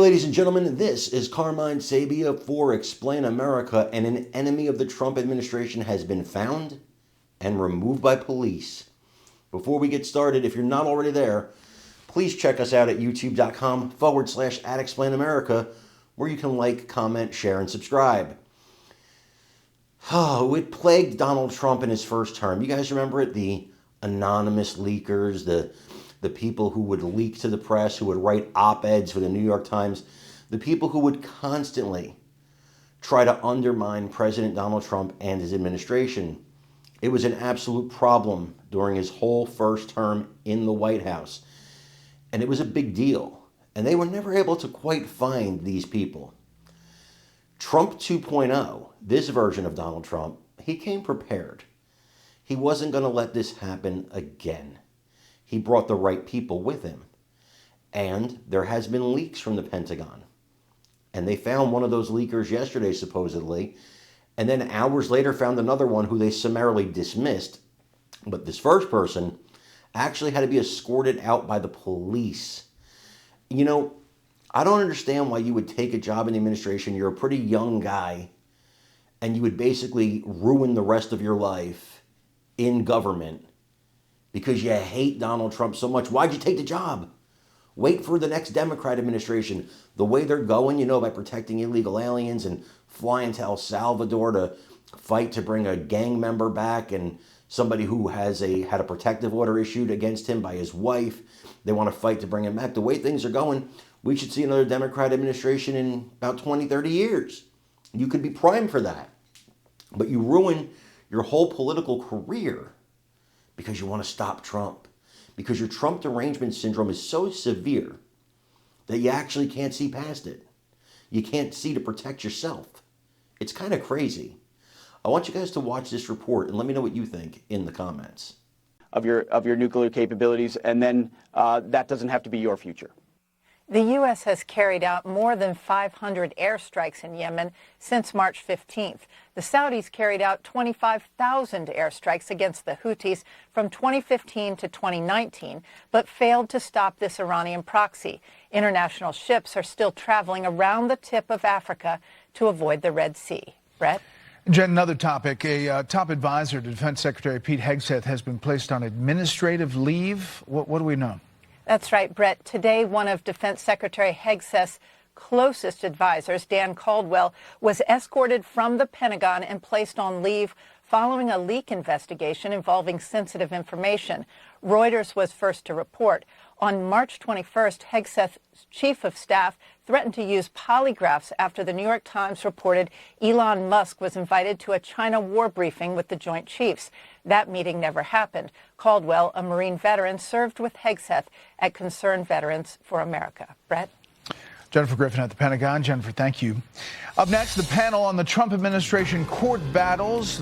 ladies and gentlemen, this is Carmine Sabia for Explain America, and an enemy of the Trump administration has been found and removed by police. Before we get started, if you're not already there, please check us out at youtube.com/@ExplainAmerica, where you can like, comment, share, and subscribe. Oh, it plagued Donald Trump in his first term. You guys remember it? The anonymous leakers, the people who would leak to the press, who would write op-eds for the New York Times, the people who would constantly try to undermine President Donald Trump and his administration. It was an absolute problem during his whole first term in the White House. And it was a big deal. And they were never able to quite find these people. Trump 2.0, this version of Donald Trump, he came prepared. He wasn't going to let this happen again. He brought the right people with him. And there has been leaks from the Pentagon. And they found one of those leakers yesterday, supposedly, and then hours later found another one who they summarily dismissed. But this first person actually had to be escorted out by the police. You know, I don't understand why you would take a job in the administration. You're a pretty young guy, and you would basically ruin the rest of your life in government because you hate Donald Trump so much. Why'd you take the job? Wait for the next Democrat administration. The way they're going, you know, by protecting illegal aliens and flying to El Salvador to fight to bring a gang member back and somebody who had a protective order issued against him by his wife. They want to fight to bring him back. The way things are going, we should see another Democrat administration in about 20, 30 years. You could be primed for that. But you ruin your whole political career because you want to stop Trump. Because your Trump derangement syndrome is so severe that you actually can't see past it. You can't see to protect yourself. It's kind of crazy. I want you guys to watch this report and let me know what you think in the comments. Of your nuclear capabilities, and then that doesn't have to be your future. The U.S. has carried out more than 500 airstrikes in Yemen since March 15th. The Saudis carried out 25,000 airstrikes against the Houthis from 2015 to 2019, but failed to stop this Iranian proxy. International ships are still traveling around the tip of Africa to avoid the Red Sea. Brett? Jen, another topic. A top advisor to Defense Secretary Pete Hegseth has been placed on administrative leave. What do we know? That's right, Brett. Today, one of Defense Secretary Hegseth's closest advisors, Dan Caldwell, was escorted from the Pentagon and placed on leave following a leak investigation involving sensitive information. Reuters was first to report. On March 21st, Hegseth's chief of staff threatened to use polygraphs after the New York Times reported Elon Musk was invited to a China war briefing with the Joint Chiefs. That meeting never happened. Caldwell, a Marine veteran, served with Hegseth at Concerned Veterans for America. Brett? Jennifer Griffin at the Pentagon. Jennifer, thank you. Up next, the panel on the Trump administration court battles.